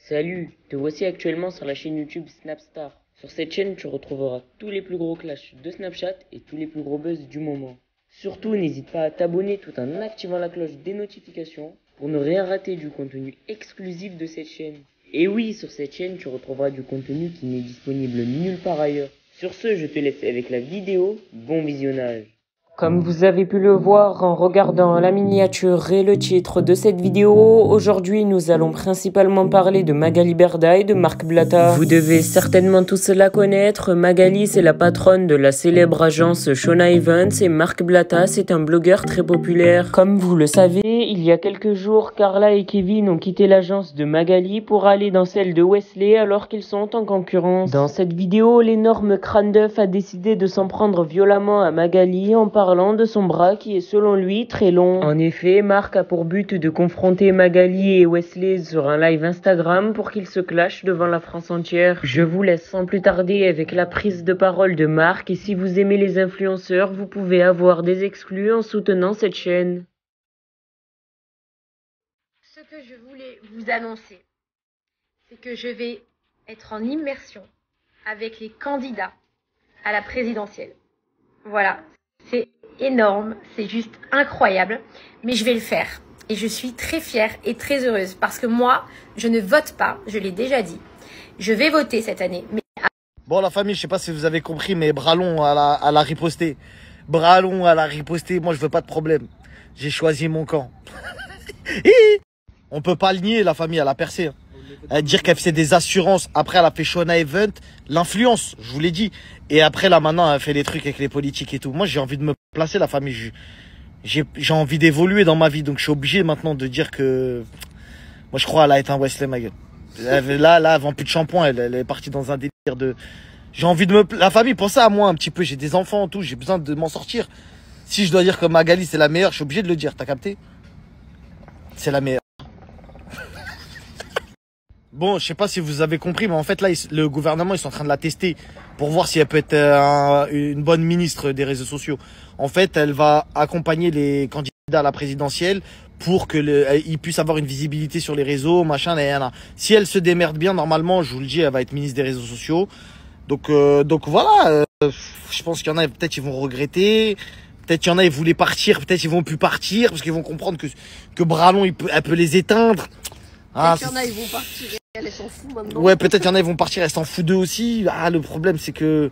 Salut, te voici actuellement sur la chaîne YouTube Snapstar. Sur cette chaîne, tu retrouveras tous les plus gros clashs de Snapchat et tous les plus gros buzz du moment. Surtout, n'hésite pas à t'abonner tout en activant la cloche des notifications pour ne rien rater du contenu exclusif de cette chaîne. Et oui, sur cette chaîne, tu retrouveras du contenu qui n'est disponible nulle part ailleurs. Sur ce, je te laisse avec la vidéo. Bon visionnage. Comme vous avez pu le voir en regardant la miniature et le titre de cette vidéo, aujourd'hui nous allons principalement parler de Magali Berda et de Marc Blatta. Vous devez certainement tous la connaître. Magali, c'est la patronne de la célèbre agence Shona Evans et Marc Blatta, c'est un blogueur très populaire. Comme vous le savez, il y a quelques jours, Carla et Kevin ont quitté l'agence de Magali pour aller dans celle de Wesley alors qu'ils sont en concurrence. Dans cette vidéo, l'énorme crâne d'œuf a décidé de s'en prendre violemment à Magali en parlant de son bras qui est selon lui très long. En effet, Marc a pour but de confronter Magali et Wesley sur un live Instagram pour qu'ils se clashent devant la France entière. Je vous laisse sans plus tarder avec la prise de parole de Marc et si vous aimez les influenceurs, vous pouvez avoir des exclus en soutenant cette chaîne. Ce que je voulais vous annoncer, c'est que je vais être en immersion avec les candidats à la présidentielle. Voilà, c'est énorme, c'est juste incroyable, mais je vais le faire. Et je suis très fière et très heureuse parce que moi, je ne vote pas, je l'ai déjà dit. Je vais voter cette année. Mais... Bon, la famille, je sais pas si vous avez compris, mais bras long à la riposter. Bras long à la riposter, moi je veux pas de problème. J'ai choisi mon camp. On peut pas le nier, la famille, elle a percé. Hein. Elle dire qu'elle faisait des assurances, après elle a fait Shona Event, l'influence, je vous l'ai dit. Et après là maintenant elle fait des trucs avec les politiques et tout. Moi j'ai envie de me placer, la famille, j'ai envie d'évoluer dans ma vie. Donc je suis obligé maintenant de dire que... Moi je crois qu'elle a éteint Wesley, ma gueule. Là elle vend plus de shampoing, elle est partie dans un délire de... J'ai envie de me... La famille, pensez à moi un petit peu, j'ai des enfants et tout, j'ai besoin de m'en sortir. Si je dois dire que Magali c'est la meilleure, je suis obligé de le dire, t'as capté? C'est la meilleure. Bon, je sais pas si vous avez compris, mais en fait, là, le gouvernement, ils sont en train de la tester pour voir si elle peut être une bonne ministre des réseaux sociaux. En fait, elle va accompagner les candidats à la présidentielle pour que ils puissent avoir une visibilité sur les réseaux, machin, là. Si elle se démerde bien, normalement, je vous le dis, elle va être ministre des réseaux sociaux. Donc voilà, je pense qu'il y en a, peut-être, ils vont regretter. Peut-être qu'il y en a, ils voulaient partir, peut-être ils vont plus partir parce qu'ils vont comprendre que Bralon, elle peut les éteindre. Ah, peut-être qu'il y en a, ils vont partir et elle s'en fout maintenant. Ouais, peut-être qu'il y en a, ils vont partir, elle s'en fout d'eux aussi. Ah, le problème, c'est que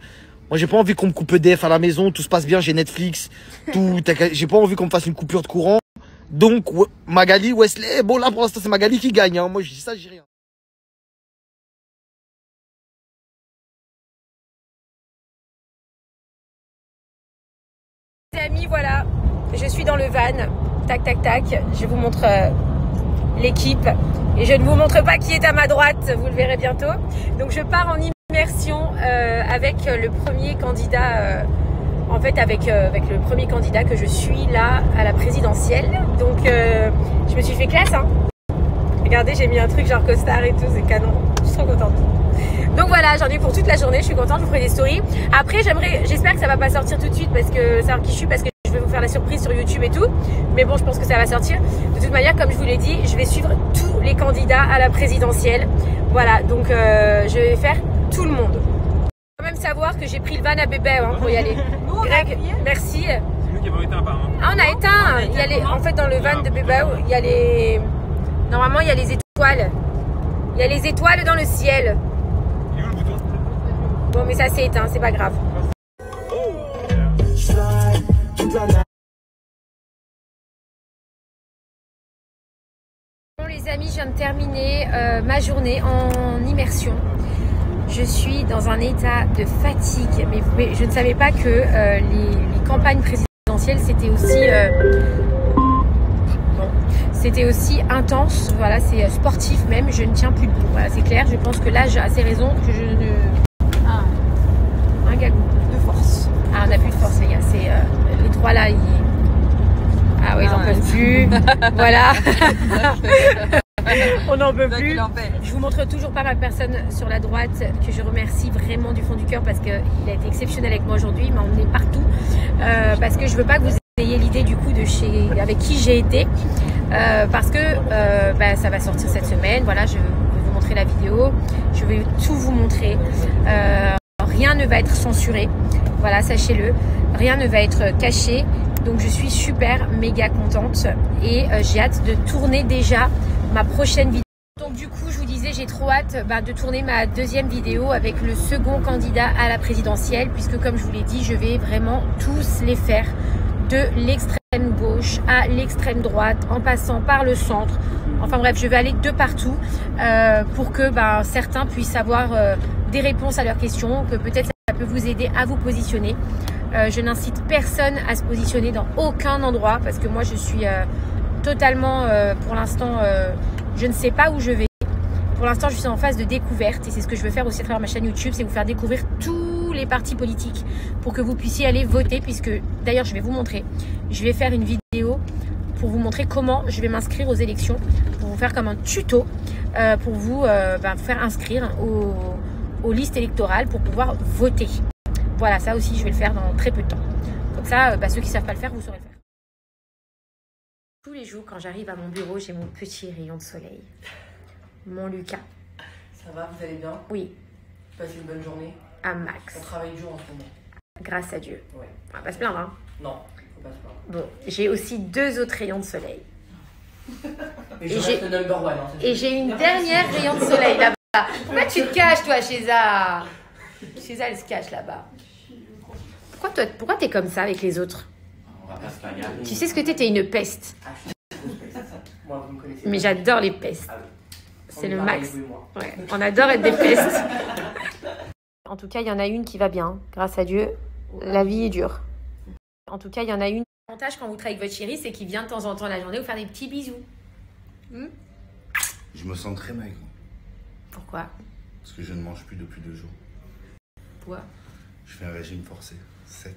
moi, j'ai pas envie qu'on me coupe EDF à la maison, tout se passe bien, j'ai Netflix, tout. J'ai pas envie qu'on me fasse une coupure de courant. Donc, Magali, Wesley, bon, là, pour l'instant, c'est Magali qui gagne, hein. Moi, je dis ça, je dis rien. Les amis, voilà, je suis dans le van. Tac, tac, tac. Je vous montre l'équipe. Et je ne vous montre pas qui est à ma droite, vous le verrez bientôt. Donc je pars en immersion avec le premier candidat, en fait avec le premier candidat que je suis là à la présidentielle. Donc je me suis fait classe, hein. Regardez, j'ai mis un truc genre costard et tout, c'est canon. Je suis trop contente. Donc voilà, j'en ai pour toute la journée, je suis contente, je vous ferai des stories. Après, j'espère que ça va pas sortir tout de suite parce que savoir qui je suis, parce que je vais vous faire la surprise sur YouTube et tout. Mais bon, je pense que ça va sortir. De toute manière, comme je vous l'ai dit, je vais suivre tous les candidats à la présidentielle. Voilà, donc je vais faire tout le monde. Il faut quand même savoir que j'ai pris le van à bébé hein, pour y aller. Greg, merci. C'est nous qui avons éteint apparemment. Ah, on a éteint. Il y a les... En fait, dans le van de bébé, il y a les... Normalement, il y a les étoiles. Il y a les étoiles dans le ciel. Il est où le bouton? Bon, mais ça c'est éteint, c'est pas grave. Bon les amis, je viens de terminer ma journée en immersion. Je suis dans un état de fatigue, mais je ne savais pas que les campagnes présidentielles c'était aussi... C'était aussi intense, voilà, c'est sportif même, je ne tiens plus debout, voilà, c'est clair, je pense que là j'ai assez raison que je ne... Ah, un gagou de force. Ah, on n'a plus de force les gars, c'est les trois là, ils... Ah oui, ils n'en peuvent plus, voilà. On n'en peut plus. Je vous montre toujours pas ma personne sur la droite que je remercie vraiment du fond du cœur parce qu'il a été exceptionnel avec moi aujourd'hui, il m'a emmené partout parce que je veux pas que vous ayez l'idée du coup de avec qui j'ai été parce que ça va sortir cette semaine. Voilà, je vais vous montrer la vidéo. vidéo. Je vais tout vous montrer. Rien ne va être censuré. Voilà, sachez-le. Rien ne va être caché. Donc je suis super méga contente et j'ai hâte de tourner déjà ma prochaine vidéo. Donc du coup, je vous disais, j'ai trop hâte de tourner ma deuxième vidéo avec le second candidat à la présidentielle, puisque comme je vous l'ai dit, je vais vraiment tous les faire, de l'extrême gauche à l'extrême droite, en passant par le centre. Enfin bref, je vais aller de partout pour que certains puissent avoir des réponses à leurs questions, que peut-être ça peut vous aider à vous positionner. Je n'incite personne à se positionner dans aucun endroit, parce que moi je suis totalement, pour l'instant, je ne sais pas où je vais. Pour l'instant, je suis en phase de découverte et c'est ce que je veux faire aussi à travers ma chaîne YouTube, c'est vous faire découvrir tous les partis politiques pour que vous puissiez aller voter, puisque d'ailleurs, je vais vous montrer. Je vais faire une vidéo pour vous montrer comment je vais m'inscrire aux élections, pour vous faire comme un tuto, pour vous faire inscrire aux listes électorales pour pouvoir voter. Voilà, ça aussi, je vais le faire dans très peu de temps. Comme ça, ceux qui ne savent pas le faire, vous saurez le faire. Tous les jours, quand j'arrive à mon bureau, j'ai mon petit rayon de soleil. Mon Lucas. Ça va, vous allez bien? Oui. Vous passez une bonne journée? À max. On travaille dur en ce moment. Grâce à Dieu. Ouais. On va pas se plaindre, hein? Non, faut pas se plaindre. Bon, j'ai aussi 2 autres rayons de soleil. Et je reste le number one. Hein, et j'ai une dernière rayon de soleil là-bas. Pourquoi tu te caches, toi, Chéza? Chéza, elle se cache là-bas. Pourquoi t'es comme ça avec les autres? On va pas se plaindre. Tu sais ce que t'es une peste. Ah, je suis moi, vous me connaissez. Mais j'adore les pestes. Ah oui. C'est le max. Ouais, on adore être des pestes. En tout cas, il y en a une qui va bien. Grâce à Dieu, la vie est dure. En tout cas, il y en a une. L'avantage quand vous travaillez avec votre chéri, c'est qu'il vient de temps en temps la journée vous faire des petits bisous. Je me sens très maigre. Pourquoi? Parce que je ne mange plus depuis 2 jours. Pourquoi? Je fais un régime forcé, sec.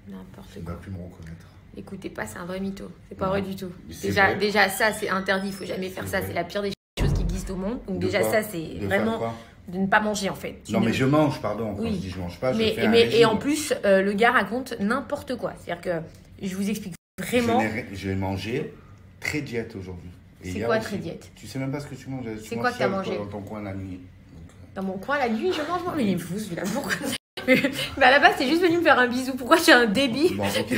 N'importe Tu ne quoi. vas plus me reconnaître. Écoutez pas, c'est un vrai mytho. C'est pas Non, vrai du tout. mais c'est Déjà, vrai. déjà ça, c'est interdit. Il faut jamais faire C'est ça. vrai. C'est la pire des choses qui existent au monde. Donc De déjà, quoi? ça, c'est De faire vraiment quoi? de ne pas manger en fait. Non, mais je mange, pardon. Quand Oui. je dis je mange pas, je Mais, fais un et régime. en plus, le gars raconte n'importe quoi. C'est-à-dire que je vous explique vraiment. Je vais manger très diète aujourd'hui. Et C'est hier quoi aussi. très diète? Tu sais même pas ce que tu manges. Tu C'est manges quoi que t'as seul, mangé? toi, dans ton coin la nuit. Dans mon coin, la nuit, je mange. Mais il est fou, celui-là. Pourquoi? Mais à la base, c'est juste venu me faire un bisou. Pourquoi j'ai un débit? Bon, ok.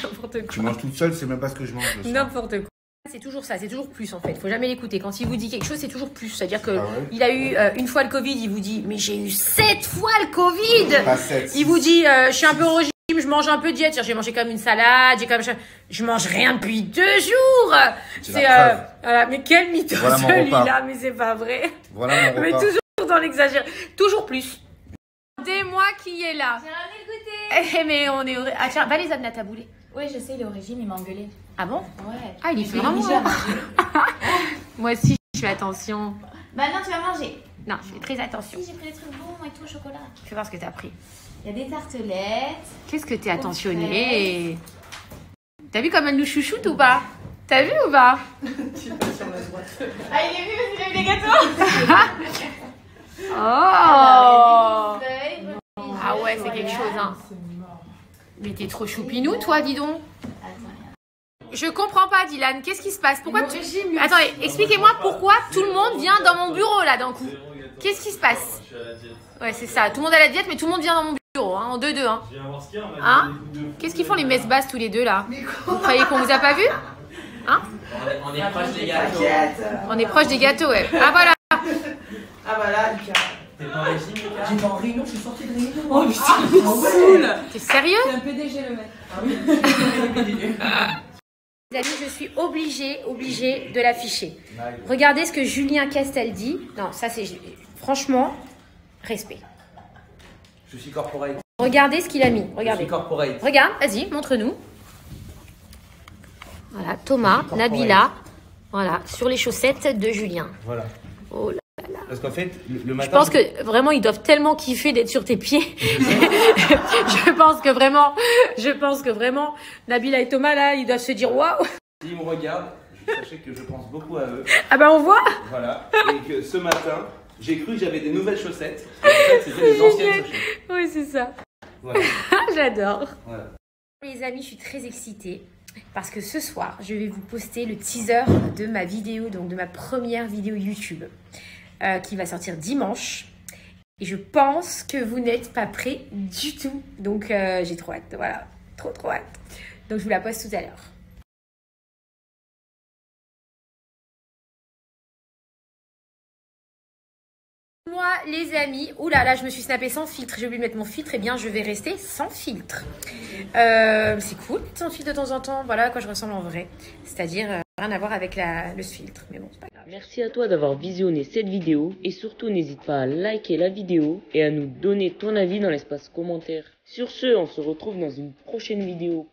N'importe quoi. Tu manges toute seule, c'est même pas ce que je mange. le soir. N'importe quoi. C'est toujours ça, c'est toujours plus en fait. Faut jamais l'écouter. Quand il vous dit quelque chose, c'est toujours plus. C'est-à-dire que Ah ouais? il a eu une fois le Covid, il vous dit mais j'ai eu 7 fois le Covid. Pas 7. Il vous dit je suis un peu au régime, je mange un peu de diète. C'est-à-dire, j'ai mangé comme une salade, je mange rien depuis 2 jours. C'est la preuve. Voilà, mais quel mytho Voilà mon celui-là, repas. mais c'est pas vrai. Voilà mon Mais repas. toujours dans l'exagération, toujours plus. Dis-moi qui est là. J'ai ramené le goûter. Eh mais on est au ah tiens, va les amener à taboulet. Oui, je sais, il est au régime, il m'a engueulé. Ah bon? Ouais. Ah il est fait Mais vraiment. il a mangé. Moi aussi je fais attention. Bah non, tu vas manger. Non, je fais très attention. Si, j'ai pris des trucs bons et tout au chocolat. Fais voir ce que t'as pris. Il y a des tartelettes. Qu'est-ce que t'es attentionné? T'as vu comme elle nous chouchoute ou pas? T'as vu ou pas? Ah, il est vu, il a eu des gâteaux. Oh! Feuilles. Ah ouais, c'est quelque chose, hein. Mais t'es trop choupinou, toi, dis donc. Je comprends pas, Dylan. Qu'est-ce qui se passe? Pourquoi tu... Attendez, expliquez-moi pourquoi tout le monde vient dans mon bureau, là, d'un coup. Qu'est-ce qui se passe? Ouais, c'est ça. Tout le monde à la diète, mais tout le monde vient dans mon bureau, hein, en 2-2, hein. Hein? Qu'est-ce qu'ils font, les messes basses, tous les deux, là? Vous croyez qu'on vous a pas vu? Hein? On est proche des gâteaux. On est proche des gâteaux, ouais. Ah, voilà. Ah bah là, Lucas. T'es pas en régime, Lucas? J'ai pas en réunion, je suis sortie de réunion. Oh putain, T'es sérieux? c'est un PDG le mec. Ah oui. Les amis, je suis obligée de l'afficher. Regardez ce que Julien Castel dit. Non, ça c'est... Franchement, respect. Je suis corporate. Regardez ce qu'il a mis. Je Regardez. suis corporate. Regarde, vas-y, montre-nous. Voilà, Thomas, Nabila. Voilà, sur les chaussettes de Julien. Voilà. Oh là. Parce qu'en fait, le matin. Je pense que vraiment, ils doivent tellement kiffer d'être sur tes pieds. je pense que vraiment, Nabila et Thomas, là, ils doivent se dire waouh. S'ils me regardent, sachez que je pense beaucoup à eux. Ah bah on voit. Voilà. Et que ce matin, j'ai cru que j'avais des nouvelles chaussettes. Et en fait, c'était des anciennes chaussettes. Oui, c'est ça. Voilà. J'adore. Voilà. Les amis, je suis très excitée parce que ce soir, je vais vous poster le teaser de ma vidéo, donc de ma première vidéo YouTube. qui va sortir dimanche. Et je pense que vous n'êtes pas prêts du tout. Donc j'ai trop hâte, voilà, trop hâte. Donc je vous la poste tout à l'heure. Moi les amis, oula là je me suis snappée sans filtre, j'ai oublié de mettre mon filtre, et bien je vais rester sans filtre. C'est cool, sans filtre de temps en temps, voilà à quoi je ressemble en vrai. C'est-à-dire rien à voir avec le filtre, mais bon c'est pas grave. Merci à toi d'avoir visionné cette vidéo et surtout n'hésite pas à liker la vidéo et à nous donner ton avis dans l'espace commentaire. Sur ce, on se retrouve dans une prochaine vidéo.